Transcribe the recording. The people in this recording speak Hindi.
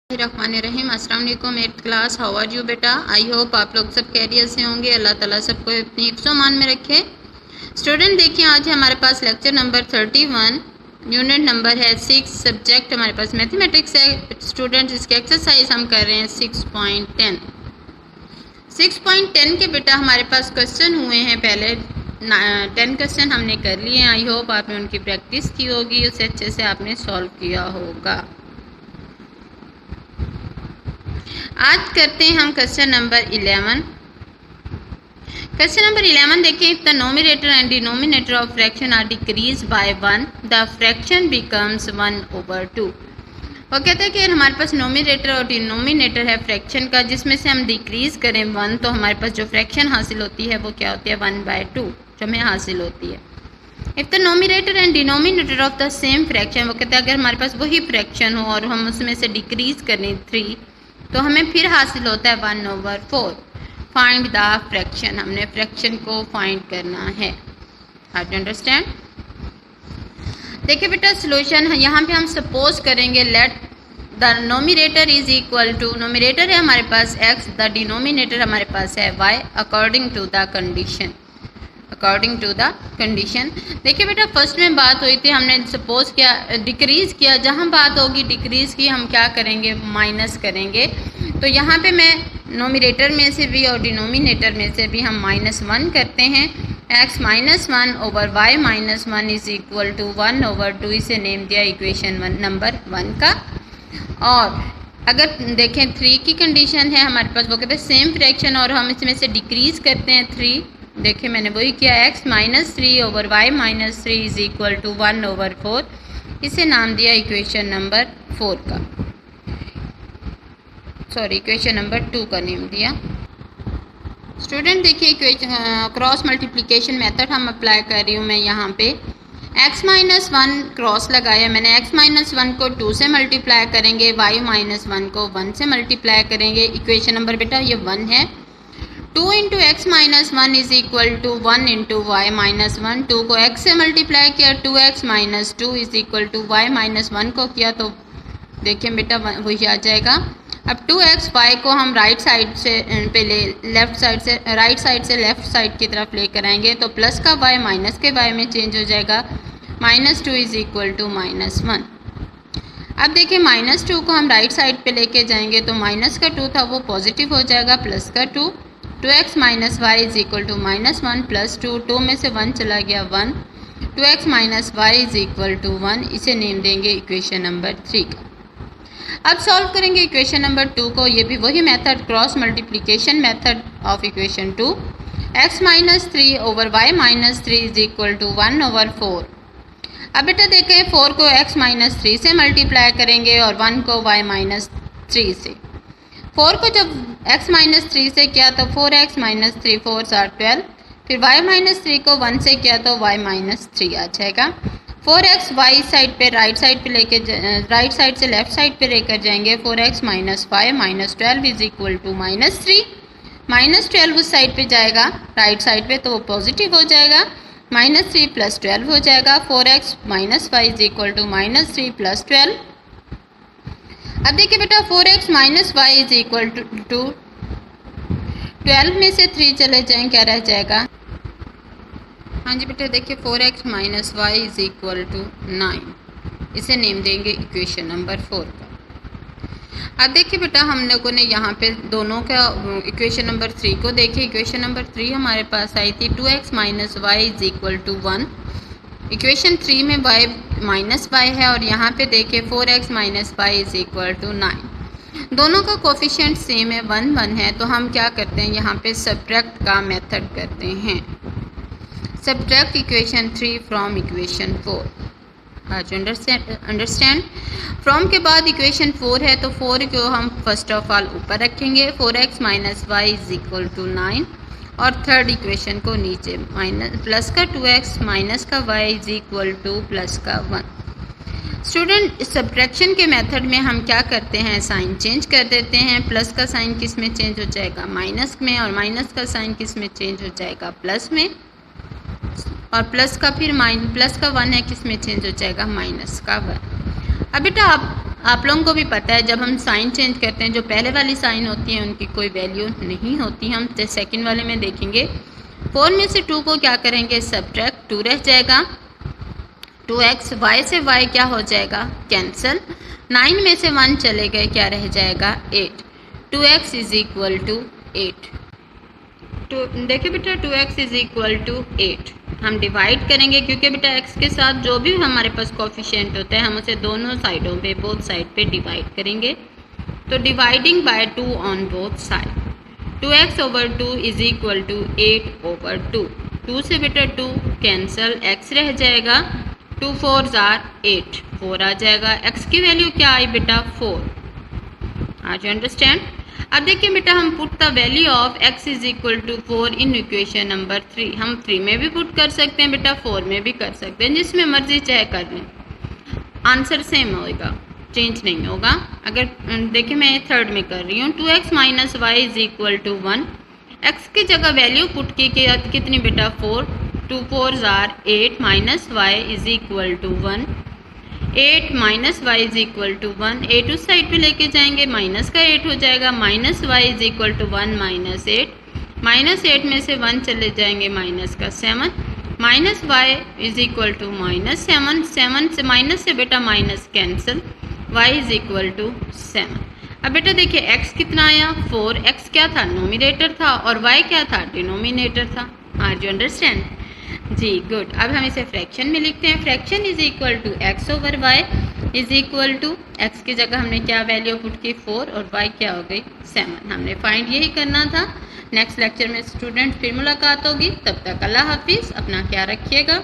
रहीम अस्सलाम वालेकुम। 8th class, how are you बेटा? आई होप आप लोग सब कैरियर से होंगे। अल्लाह ताला सबको अपनी हिफ्ज़-ओ-मान में रखे। स्टूडेंट देखिए, आज है हमारे पास लेक्चर नंबर 31, यूनिट नंबर है 6, सब्जेक्ट हमारे पास मैथमेटिक्स है। स्टूडेंट इसके एक्सरसाइज हम कर रहे हैं 6.10। 6.10 के बेटा हमारे पास क्वेश्चन हुए हैं। पहले 10 क्वेश्चन हमने कर लिए हैं। आई होप आपने उनकी प्रैक्टिस की होगी, उसे अच्छे से आपने सॉल्व किया होगा। आज करते हैं हम क्वेश्चन नंबर 11। क्वेश्चन नंबर 11 देखें, the numerator and denominator of fraction are decrease by 1, the fraction becomes 1/2। वो कहते हैं कि हमारे पास नोमिनेटर और डिनोमिनेटर है फ्रैक्शन का, जिसमें से हम डिक्रीज करें 1 तो हमारे पास जो फ्रैक्शन हासिल होती है वो क्या होती है? 1/2 जो हमें हासिल होती है। If the numerator and denominator of the same fraction, वो कहते हैं अगर हमारे पास वही फ्रैक्शन हो और हम उसमें से डिक्रीज करें 3 तो हमें फिर हासिल होता है 1/4। फाइंड द फ्रैक्शन, हमने फ्रैक्शन को फाइंड करना है। How to understand? देखिए बेटा, सोल्यूशन यहाँ पे हम सपोज करेंगे let the numerator is equal to, numerator है हमारे पास x, द डिनोमिनेटर हमारे पास है y, according to the condition. According to the condition. देखिए बेटा, फर्स्ट में बात हुई थी, हमने सपोज किया डिक्रीज़ किया। जहाँ बात होगी डिक्रीज़ की, हम क्या करेंगे? माइनस करेंगे। तो यहाँ पे मैं नोमिनेटर में से भी और डिनोमिनेटर में से भी हम -1 करते हैं। x -1 over y -1 is equal to 1/2। इसे नेम दिया इक्वेशन नंबर 1 का। और अगर देखें 3 की कंडीशन है हमारे पास, वो कहते हैं सेम फ्रैक्शन और हम इसमें से डिक्रीज़ करते हैं 3। देखिए मैंने वही किया, x -3 over y -3 is equal to 1/4। इसे नाम दिया इक्वेशन नंबर 4 का, सॉरी इक्वेशन नंबर 2 का नेम दिया। स्टूडेंट देखिए, इक्वेशन क्रॉस मल्टीप्लिकेशन मेथड हम अप्लाई कर रही हूँ मैं यहाँ पे। x -1 क्रॉस लगाया मैंने, x -1 को 2 से मल्टीप्लाई करेंगे, y -1 को 1 से मल्टीप्लाई करेंगे। इक्वेशन नंबर बेटा ये 1 है। 2 into x -1 is equal to 1 into y -1। 2 को x से मल्टीप्लाई किया, 2x -2 is equal to y -1 को किया तो देखिए बेटा वही आ जाएगा। अब 2x y को हम राइट साइड से पे ले, लेफ्ट साइड से राइट साइड से लेफ्ट साइड की तरफ लेकर आएंगे तो प्लस का y माइनस के y में चेंज हो जाएगा। -2 इज इक्वल टू -1। अब देखिए -2 को हम राइट साइड पे लेके जाएंगे तो माइनस का 2 था वो पॉजिटिव हो जाएगा, प्लस का 2। 2x -y is equal to -1 plus 2, 2 में से 1 चला गया 1। 2x -y is equal to 1। इसे नेम देंगे इक्वेशन नंबर 3 का। अब सॉल्व करेंगे इक्वेशन नंबर 2 को। ये भी वही method, cross multiplication method of equation 2। x -3 over y -3 is equal to 1/4। अब बेटा देखें, 4 को x -3 से मल्टीप्लाई करेंगे और 1 को y -3 से। 4 को जब x -3 से किया तो 4x -3 4 are 12। फिर y -3 को 1 से किया तो y -3 आ जाएगा। 4x y साइड पे राइट साइड पे लेके राइट साइड से लेफ्ट साइड पे लेकर जाएंगे। 4x -5 -12 is equal to -3। -12 उस साइड पे जाएगा राइट साइड पे तो वो पॉजिटिव हो जाएगा। -3 + 12 हो जाएगा। 4x -5 is equal to -3 + 12। अब देखिए बेटा, 4x -y is equal to 12 में से 3 चले जाएं, क्या रह जाएगा? हाँ जी बेटा, देखिए 4x -y is equal to 9। इसे नेम देंगे इक्वेशन नंबर 4 का। अब देखिए बेटा, हम लोगों ने यहाँ पे दोनों का इक्वेशन नंबर 3 को देखिए। इक्वेशन नंबर 3 हमारे पास आई थी 2x -y is equal to 1। Equation 3 में y -y है और यहाँ पे देखिए 4x -y is equal to 9। दोनों का कोफिशिएंट सेम है, 1 1 है। तो हम क्या करते हैं, यहाँ पे सब्ट्रैक्ट का मेथड करते हैं। Subtract equation 3 from equation 4। आज अंडरस्टैंड? फ्रॉम के बाद इक्वेशन 4 है तो 4 को हम फर्स्ट ऑफ ऑल ऊपर रखेंगे। 4x -y is equal to 9 और थर्ड इक्वेशन को नीचे, प्लस का 2x माइनस का y is equal two plus का 1। स्टूडेंट, सब्ट्रैक्शन के मेथड में हम क्या करते हैं, साइन चेंज कर देते हैं। प्लस का साइन किस में चेंज हो जाएगा? माइनस में। और माइनस का साइन किस में चेंज हो जाएगा? प्लस में। और प्लस का फिर प्लस का 1 है, किस में चेंज हो जाएगा? -का 1। अब बेटा आप आप लोगों को भी पता है जब हम साइन चेंज करते हैं जो पहले वाली साइन होती है उनकी कोई वैल्यू नहीं होती। हम सेकंड वाले में देखेंगे 4 में से 2 को क्या करेंगे सब्ट्रैक्ट, 2 रह जाएगा 2x, y से y क्या हो जाएगा कैंसिल, 9 में से 1 चले गए क्या रह जाएगा 8, 2x इज इक्वल टू 8। तो देखिए बेटा 2x इज इक्वल टू 8 हम डिवाइड करेंगे क्योंकि बेटा x के साथ जो भी हमारे पास कोफिशिएंट होता है हम उसे दोनों साइडों पे बोथ साइड पे डिवाइड करेंगे। तो dividing by 2 on both side, 2x over 2 is equal to 8 over 2, 2 से बेटा 2 कैंसिल, x रह जाएगा 2 4 आर 8, 4 आ जाएगा। x की वैल्यू क्या आई बेटा 4। आज यू अंडरस्टैंड। अब देखिए बेटा हम put the value of x is equal to 4 in equation number 3। हम 3 में भी पुट कर सकते हैं बेटा, 4 में भी कर सकते हैं, जिसमें मर्जी चाहे कर लें, आंसर सेम होगा, चेंज नहीं होगा। अगर देखिए मैं थर्ड में कर रही हूँ 2x minus y is equal to 1, x की जगह वैल्यू पुट की कितनी बेटा 4, 2 4 are 8 minus y is equal to 1, 8 minus y is equal to 1, 8 उस साइड पे लेके जाएंगे माइनस का 8 हो जाएगा, minus y is equal to 1 minus 8, minus 8 में से 1 चले जाएंगे माइनस का 7, minus y is equal to minus 7, 7 से माइनस से बेटा minus cancel, y is equal to 7। अब बेटा देखिए x कितना आया 4, x क्या था नोमिनेटर था और y क्या था डिनोमिनेटर था। आर यू अंडरस्टैंड जी, गुड। अब हम इसे फ्रैक्शन में लिखते हैं, fraction is equal to x over y is equal to x की जगह हमने क्या वैल्यू पुट की 4 और y क्या हो गई 7। हमने फाइंड यही करना था। नेक्स्ट लेक्चर में स्टूडेंट फिर मुलाकात होगी, तब तक अल्लाह हाफिज़, अपना ख्याल रखिएगा।